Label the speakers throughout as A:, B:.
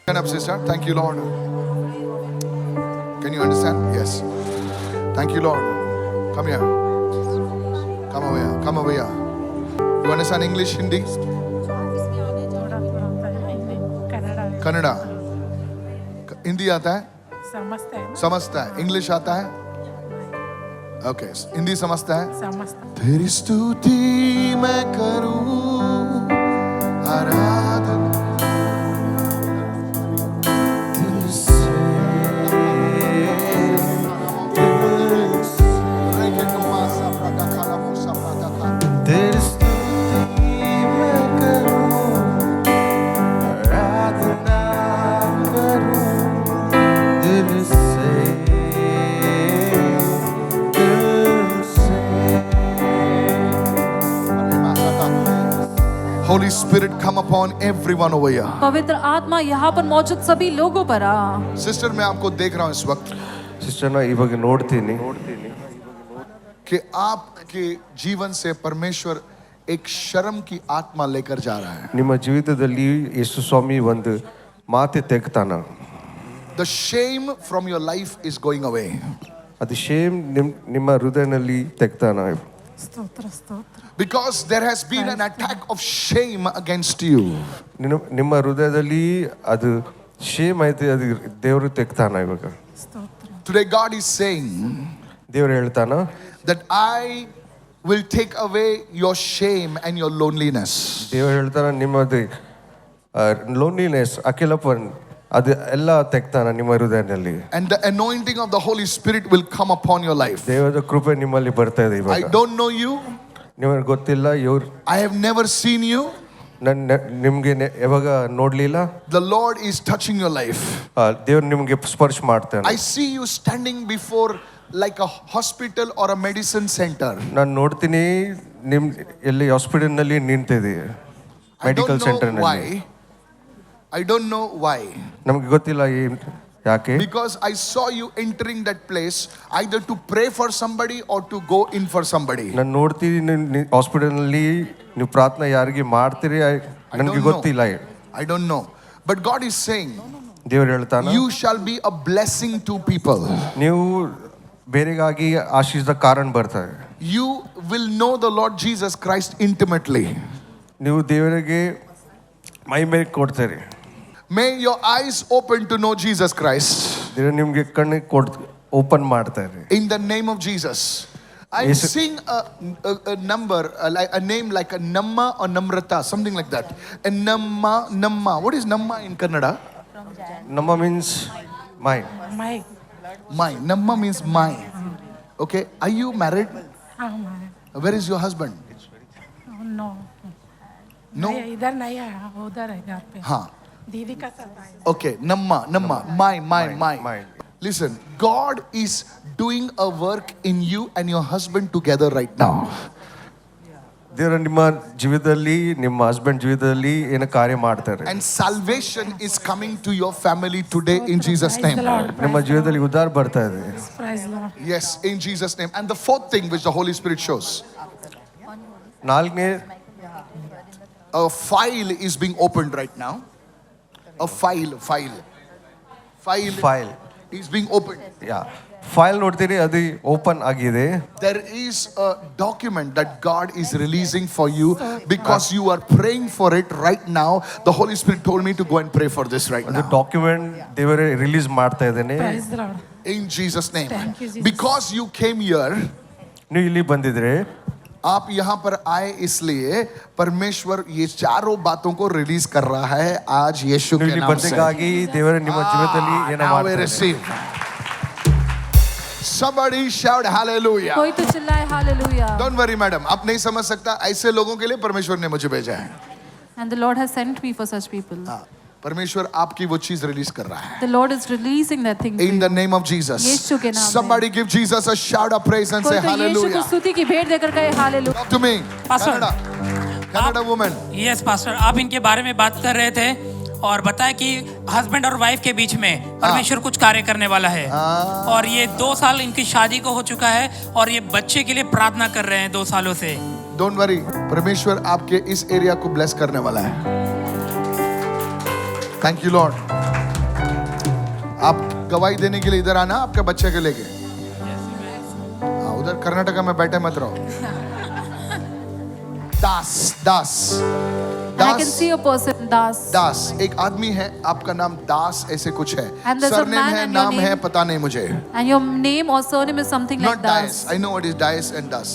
A: Stand up, sister. Thank you, Lord. Can you understand? Yes. Thank you, Lord. Come here. Come over here. Come over here. You understand English, Hindi? Kannada. Hindi आता है? समझता है. English आता है? Okay. Hindi समझता है? तेरी स्तुति मैं करूं, आराधना Holy Spirit come upon everyone over here.
B: पवित्र आत्मा यहाँ पर मौजूद सभी लोगों पर आ.
A: सिस्टर मैं आपको देख रहा हूँ इस वक्त
C: सिस्टर ना इवाग नोಡ್ತೀನಿ
A: कि आपके जीवन से परमेश्वर एक शर्म की आत्मा लेकर जा रहा है.
C: ನಿಮ್ಮ ಜೀವಿತದಲ್ಲಿ ಯೇಸು ಸ್ವಾಮಿ ಒಂದು ಮಾತೆ ತೆಗ್ತಾನ.
A: The shame from your life is going away.
C: ಅದು ಶೇಮ್ ನಿಮ್ಮ ಹೃದಯದಲ್ಲಿ ತೆಗ್ತಾನ.
A: Because there has been an attack of shame against you.
C: ನಿಮ್ಮ ಹೃದಯದಲ್ಲಿ ಅದು ಶೇಮ್ ಐತೆ, ಅದು ದೇವರು ತೆಗ್ತಾನ ಇವಾಗ.
A: Today God is saying
C: ದೇವರು ಹೇಳ್ತಾನ
A: that I will take away your shame and your loneliness.
C: ದೇವರು ಹೇಳ್ತಾನ ನಿಮ್ಮದು ಲೋನ್ಲಿನೆಸ್ ಅಕೆಲಪನ್ ಅದು ಎಲ್ಲ ತೆಗ್ತಾನ ನಿಮ್ಮ ಹೃದಯದಲ್ಲಿ.
A: And the anointing of the Holy Spirit will come upon your life.
C: ದೇವರ ಕೃಪೆ ನಿಮ್ಮಲ್ಲಿ ಬರ್ತಾ ಇದೆ ಇವಾಗ.
A: I don't know you.
C: ನಿಮಗೆ ಗೊತ್ತಿಲ್ಲ ಇವ್ರು.
A: I have never seen you.
C: ನಿಮ್ಗೆ ಯಾವಾಗ ನೋಡ್ಲಿಲ್ಲ.
A: The Lord is touching your life.
C: ದೇವರು ನಿಮ್ಗೆ ಸ್ಪರ್ಶ ಮಾಡ್ತಾನೆ.
A: I see you standing before like a hospital or a medicine center.
C: ನಾನು ನೋಡ್ತೀನಿ ನಿಮ್ ಎಲ್ಲಿ ಹಾಸ್ಪಿಟಲ್ ನಲ್ಲಿ ನಿಂತಿದೆ, ಮೆಡಿಕಲ್ ಸೆಂಟರ್ ನಲ್ಲಿ.
A: I don't know why.
C: ನಮಗೆ ಗೊತ್ತಿಲ್ಲ ಯಾಕೆ.
A: Because I saw you entering that place either to pray for somebody or to go in for somebody.
C: ನಾನು ನೋಡ್ತೀನಿ ಹಾಸ್ಪಿಟಲ್ ನಲ್ಲಿ ನೀವು ಪ್ರಾರ್ಥನೆ ಯಾರಿಗೆ ಮಾಡ್ತೀರಿ ನನಗೆ ಗೊತ್ತಿಲ್ಲ.
A: I don't know. But God is saying,
C: ದೇವರು ಹೇಳ್ತಾನೆ,
A: you shall be a blessing to people.
C: ನೀವು ಬೇರೆಗಾಗಿ ಆಶೀರ್ವಾದ ಕಾರಣ ಬರ್ತಾರೆ.
A: You will know the Lord Jesus Christ intimately.
C: ನೀವು ದೇವರಿಗೆ ಮಹಿಮೆ ಕೊಡ್ತೀರಿ.
A: May your eyes open to know Jesus Christ.
C: ದೇವರು ನಿಮಗೆ ಕಣ್ಣು ಓಪನ್ ಮಾಡ್ತಾರೆ.
A: In the name of Jesus. I'm seeing a number, like a name like a Namma or Namrata, something like that. A Namma. What is Namma in Kannada?
C: Namma means my.
A: My. Namma means my. Okay. Are you married? Where is your husband?
D: No.
A: No.
D: इधर नहीं है, उधर है घर पे.
A: हाँ.
D: दीदी का साथ है.
A: Okay. Namma. My. Listen. God is doing a work in you and your husband together right now.
C: ದೇವರು ನಿಮ್ಮ ಜೀವಿತದಲ್ಲಿ ನಿಮ್ಮ ಹಸ್ಬೆಂಡ್ ಜೀವಿತದಲ್ಲಿ ಏನು ಕಾರ್ಯ ಮಾಡ್ತಾರೆ.
A: And salvation is coming to your family today in Jesus' name.
C: ನಿಮ್ಮ ಜೀವಿತದಲ್ಲಿ ಉದ್ಧಾರ ಬರ್ತಾ ಇದೆ.
D: Praise Lord.
A: Yes, in Jesus' name. And the fourth thing which the Holy Spirit shows,
C: ನಾಲ್ಕನೇ
A: a file is being opened right now. A file is being opened.
C: File ನೋಡ್ತೀರಿ, ಅದು open ಆಗಿದೆ.
A: There is a document that God is releasing for you because you are praying for it right now. The Holy Spirit told me to go and pray for this right now.
C: Document ದೇವರೇ release ಮಾಡ್ತಾ ಇದ್ದಾನೆ.
D: Praise the Lord.
A: In Jesus' name.
D: Thank you, Jesus.
A: Because you came here,
C: ನೀವು ಇಲ್ಲಿ ಬಂದಿದ್ರೆ,
A: आप यहाँ पर आए इसलिए परमेश्वर ये चारों बातों को रिलीज कर रहा है आज यीशु के नाम से.
C: ಬಂದಿಗಾಗಿ ದೇವರೇ ನಿಮ್ಮ ಜೀವಿತದಲ್ಲಿ ಏನೋ
A: Now we
C: ಮಾಡ್ತಾರೆ.
A: receive. Somebody shout hallelujah.
B: कोई तो चिल्लाए हालेलुया.
A: Don't worry madam, आप नहीं समझ सकता, ऐसे लोगों के लिए परमेश्वर ने मुझे भेजा है.
B: And the Lord has sent me for such people.
A: परमेश्वर आपकी वो चीज रिलीज कर रहा है.
B: The Lord is releasing that thing.
A: In the name of Jesus.
B: यीशु के नाम में.
A: Somebody give Jesus a shout of praise and say
B: कोई तो यीशु को
A: hallelujah.
B: स्तुति की भेंट देकर कहे hallelujah.
A: Talk to me.
E: Pastor.
A: Canada woman.
E: Yes pastor, आप इनके बारे में बात कर रहे थे और बताया कि हस्बैंड और वाइफ के बीच में परमेश्वर कुछ कार्य करने वाला है. और ये 2 साल इनकी शादी को हो चुका है और ये बच्चे के लिए प्रार्थना कर रहे हैं 2 सालों से.
A: Don't worry, परमेश्वर आपके इस एरिया को ब्लेस करने वाला है. Thank you Lord. आप गवाही देने के लिए इधर आना, आपके बच्चे के लेके। हाँ, उधर कर्नाटका में बैठे मत रहो। दास दास
B: And I can
A: Das
B: see a person, Das.
A: दास, एक आदमी है, आपका नाम दास ऐसे कुछ है,
B: And there's a
A: surname
B: man
A: है,
B: and your
A: नाम है,
B: name?
A: पता नहीं मुझे।
B: And your name or surname is something like
A: Not Dias.
B: Das.
A: I know what is Dias and Das.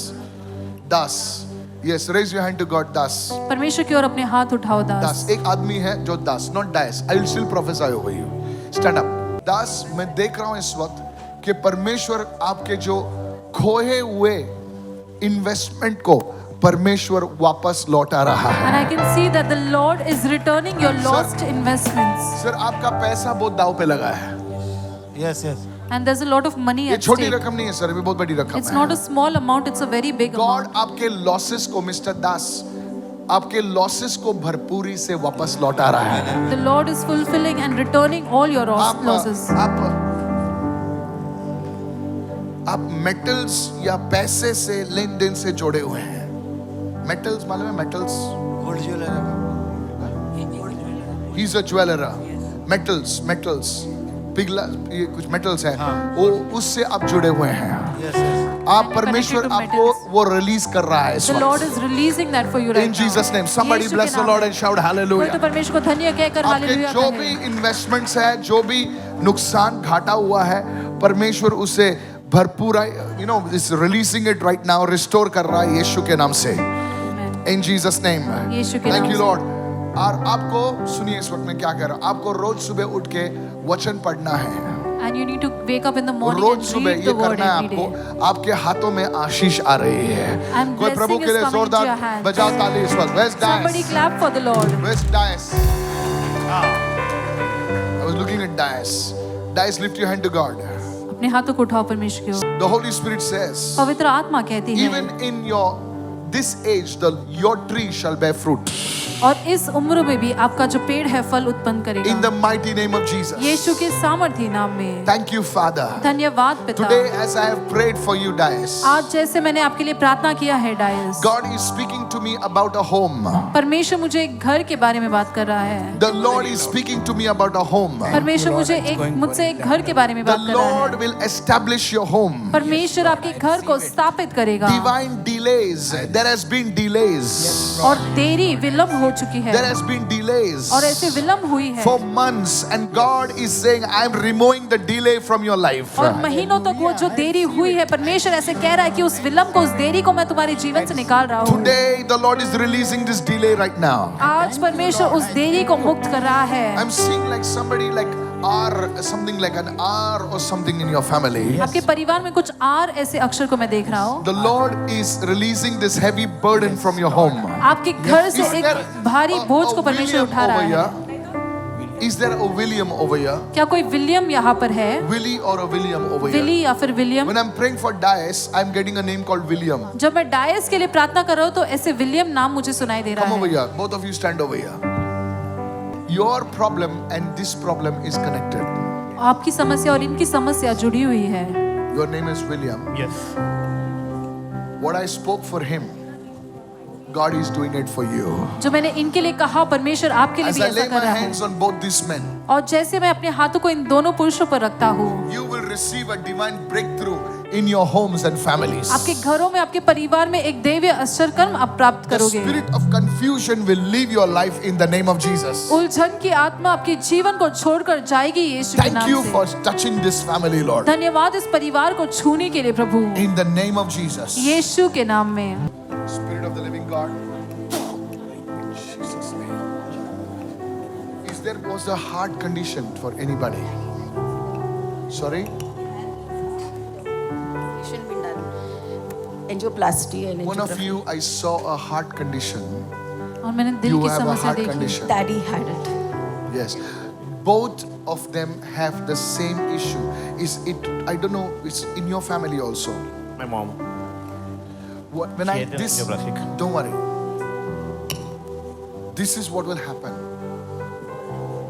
A: Das. Yes, raise your hand to God. Das.
B: परमेश्वर की ओर अपने हाथ उठाओ
A: Das.
B: दास।
A: एक आदमी है जो दास, not Dias. I will still prophesy over you. Stand up. दास, मैं देख रहा हूं इस वक्त कि परमेश्वर आपके जो खोए हुए इन्वेस्टमेंट को परमेश्वर वापस लौटा रहा है।
B: And I can see that the Lord is returning your lost investments.
A: Sir, आपका पैसा बहुत दाव पे लगा है।
F: Yes, yes.
B: And there's a lot of money
A: ये
B: at
A: छोटी
B: stake.
A: रकम नहीं है सर, ये बहुत बड़ी रकम
B: It's
A: है।
B: not a small amount, it's a very big
A: God
B: amount.
A: आपके लॉसेस को, मिस्टर दास, आपके लॉसेस को भरपूरी से वापस लौटा रहा है।
B: The Lord is fulfilling and returning all your losses.
A: आप मेटल्स या पैसे से लेन देन से जुड़े हुए हैं। मेटल्स मालूम है? Metals,
F: Gold jeweler.
A: He is a jeweller. Metals पिघला, ये कुछ मेटल्स हैं, वो उससे आप जुड़े हुए हैं।
F: Yes, yes.
A: आप परमेश्वर
B: Connected to
A: आपको
B: metals.
A: वो रिलीज कर रहा है इस
B: The Lord
A: वक्त।
B: is releasing that for you right
A: In
B: now.
A: Jesus' name, somebody
B: यीशु के
A: bless the
B: नाम
A: Lord
B: में।
A: and shout
B: कोई
A: hallelujah.
B: तो परमेश्वर को धन्य कहकर
A: आपके
B: हालेलुया
A: जो भी
B: कहे।
A: इन्वेस्टमेंट्स है, जो भी नुकसान घाटा हुआ है, परमेश्वर उसे भरपूर, you know, is releasing it right now, restore कर रहा है यीशु के नाम से।
B: Amen.
A: इन जीसस नेम,
B: यीशु के
A: थैंक
B: नाम
A: यू
B: से।
A: लॉर्ड। और आपको सुनिए, इस वक्त मैं क्या कह रहा हूं, आपको रोज सुबह उठ के वचन पढ़ना है।
B: And you need to wake up in the morning
A: rose
B: and
A: सुबह
B: read
A: ये
B: the word
A: करना है
B: every day.
A: आपको। आपके हाथों में आशीष आ रही है।
B: And
A: कोई प्रभु
B: blessing
A: के
B: is
A: लिए
B: coming into
A: जोरदार
B: your hands.
A: बजाओ ताली इस वक्त। Where's
B: Somebody
A: Dias?
B: clap for the Lord.
A: Where's Dias? I was looking at Dias. Dias, lift your hand to God.
B: अपने हाथों को उठाओ परमेश्वर की ओर।
A: The Holy Spirit says,
B: पवित्र आत्मा कहती है,
A: even in this age, your tree shall bear fruit.
B: और इस उम्र में भी आपका जो पेड़ है फल उत्पन्न
A: In
B: करेगा।
A: the mighty name of Jesus.
B: यीशु के सामर्थी नाम में।
A: Thank you, Father.
B: धन्यवाद पिता।
A: Today, as I have prayed for you, Dias,
B: आज जैसे मैंने आपके लिए प्रार्थना किया है DISE,
A: God is speaking to me about a home.
B: परमेश्वर मुझे एक घर के बारे में बात कर रहा है।
A: The Lord is speaking to me about a home.
B: परमेश्वर मुझसे एक घर के बारे में
A: The
B: बात कर रहा
A: Lord
B: है।
A: will establish your home.
B: परमेश्वर आपके घर को स्थापित करेगा।
A: Divine delays. There has been delays.
B: और देरी विलंब हो चुकी है,
A: There has been delays
B: और ऐसे विलंब हुई है
A: for months, and God is saying, I am removing the delay from your life.
B: और महीनों तक वो जो देरी हुई है, परमेश्वर ऐसे कह रहा है कि उस विलंब को, उस देरी को मैं तुम्हारे जीवन से निकाल रहा हूँ।
A: Today, the Lord is releasing this delay right now.
B: आज परमेश्वर उस देरी को मुक्त कर रहा है।
A: I'm seeing like somebody like R, something like an R or something in your family.
B: आपके परिवार में कुछ आर ऐसे अक्षर को मैं देख रहा हूँ।
A: The Lord is releasing this heavy burden from your home.
B: आपके घर से
A: Is
B: एक
A: there
B: भारी बोझ को
A: a
B: परमेश्वर
A: William
B: उठा रहा
A: over
B: है।
A: here? Is there a William over here?
B: क्या कोई विलियम यहाँ पर है?
A: Willie or a William over here?
B: Willy या फिर William?
A: When I'm praying for Dias, I'm getting a name called William.
B: जब मैं डायस के लिए प्रार्थना कर रहा हूँ तो ऐसे विलियम नाम मुझे सुनाई दे
A: Come
B: रहा
A: over
B: है।
A: here. Both of you stand over here. Your problem and this problem is connected.
B: आपकी समस्या और इनकी समस्या जुड़ी हुई है।
A: Your name is William.
F: Yes.
A: What I spoke for him, God is doing it for you.
B: जो मैंने इनके लिए कहा, परमेश्वर आपके लिए
A: As
B: भी
A: I
B: ऐसा
A: lay
B: कर
A: my
B: रहा है।
A: hands on both these men,
B: और जैसे मैं अपने हाथों को इन दोनों पुरुषों पर रखता हूँ,
A: you will receive a divine breakthrough in your homes and families.
B: आपके घरों में, आपके परिवार में एक दैवीय आश्चर्यकर्म आप प्राप्त
A: The
B: करोगे।
A: spirit of confusion will leave your life in the name of Jesus.
B: उलझन की आत्मा आपके जीवन को छोड़कर जाएगी यीशु के
A: Thank you
B: नाम
A: for
B: से।
A: touching this family, Lord.
B: धन्यवाद इस परिवार को छूने के लिए प्रभु,
A: In the name of Jesus.
B: यीशु के नाम में।
A: Spirit of the living God. In Jesus' name. Is there was a heart condition for anybody? Sorry?
G: Operation been done. Angioplasty and
A: One of
G: angiography.
A: you, I saw a heart condition.
B: और मैंने दिल
A: You
B: की
A: have a
B: समस्या
A: heart
B: देखी।
A: condition.
G: Daddy had it.
A: Yes. Both of them have the same issue. Is it, I don't know, it's in your family also.
F: My mom.
A: When
F: She
A: I,
F: had an
A: this,
F: angioplastic.
A: don't worry. This is what will happen.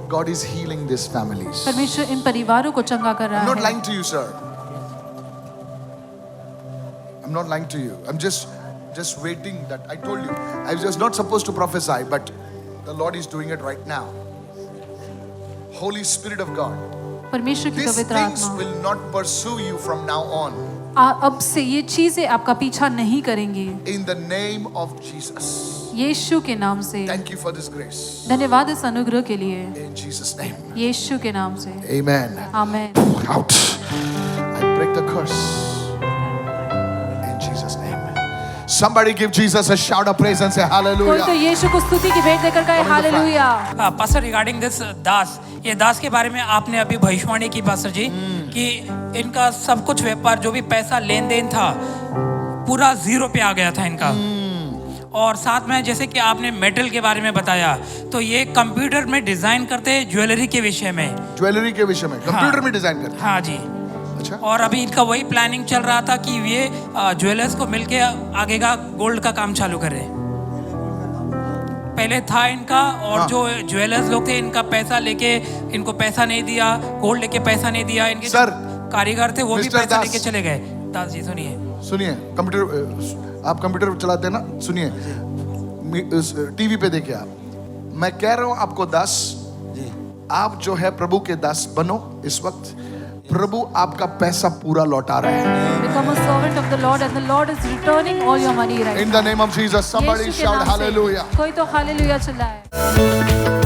A: God is healing these families.
B: परमेश्वर इन परिवारों को चंगा कर
A: I'm
B: रहा
A: not
B: है।
A: lying to you, sir. I'm not lying to you. I'm just waiting that I told you. I was just not supposed to prophesy, but the Lord is doing it right now. Holy Spirit of God,
B: परमेश्वर की
A: These
B: पवित्र
A: things
B: आत्मा
A: will not pursue you from now on.
B: अब से ये चीजें आपका पीछा नहीं करेंगी
A: In the name of Jesus.
B: यीशु के नाम से।
A: Thank you for this grace.
B: धन्यवाद इस अनुग्रह के लिए
A: In Jesus' name.
B: यीशु के नाम से।
A: Amen.
B: Amen.
A: Out. I break the curse. In Jesus' name. Somebody give Jesus a shout of praise and say
B: कोई तो
A: hallelujah.
B: यीशु को स्तुति की भेंट देकर कहे हालेलुया।
E: पास्टर रिगार्डिंग दिस दास, ये दास के बारे में आपने अभी भविष्यवाणी की पास्टर जी कि इनका सब कुछ व्यापार जो भी पैसा लेन देन था पूरा जीरो पे आ गया था इनका। और साथ में जैसे कि आपने मेटल के बारे में बताया, तो ये कंप्यूटर में डिजाइन करते हैं ज्वेलरी के विषय में।
A: ज्वेलरी के विषय में कंप्यूटर में डिजाइन करते
E: हाँ जी।
A: हैं। अच्छा।
E: और अभी इनका वही प्लानिंग चल रहा था कि ये ज्वेलर्स को मिलके आगे का गोल्ड का काम चालू करे। पहले था इनका, और जो ज्वेलर्स लोग थे इनका पैसा लेके इनको पैसा नहीं दिया, गोल्ड लेके पैसा नहीं दिया। इनके
A: सर,
E: कारीगर थे वो भी
A: मिस्टर
E: पैसा
A: दास।
E: लेके चले गए। दास जी सुनिए।
A: सुनिए, कंप्यूटर आप कंप्यूटर चलाते हैं ना, सुनिए, टीवी पे देखिए आप। मैं कह रहा हूं आपको दास, आप जो है प्रभु के दास बनो। इस वक्त प्रभु आपका पैसा पूरा लौटा रहे हैं।
B: Become a servant of the Lord and the Lord is returning all your money right
A: In
B: now।
A: the name of Jesus, somebody
B: यीशु के
A: shout
B: नाम से
A: hallelujah.
B: कोई तो हालेलुया चिल्लाए।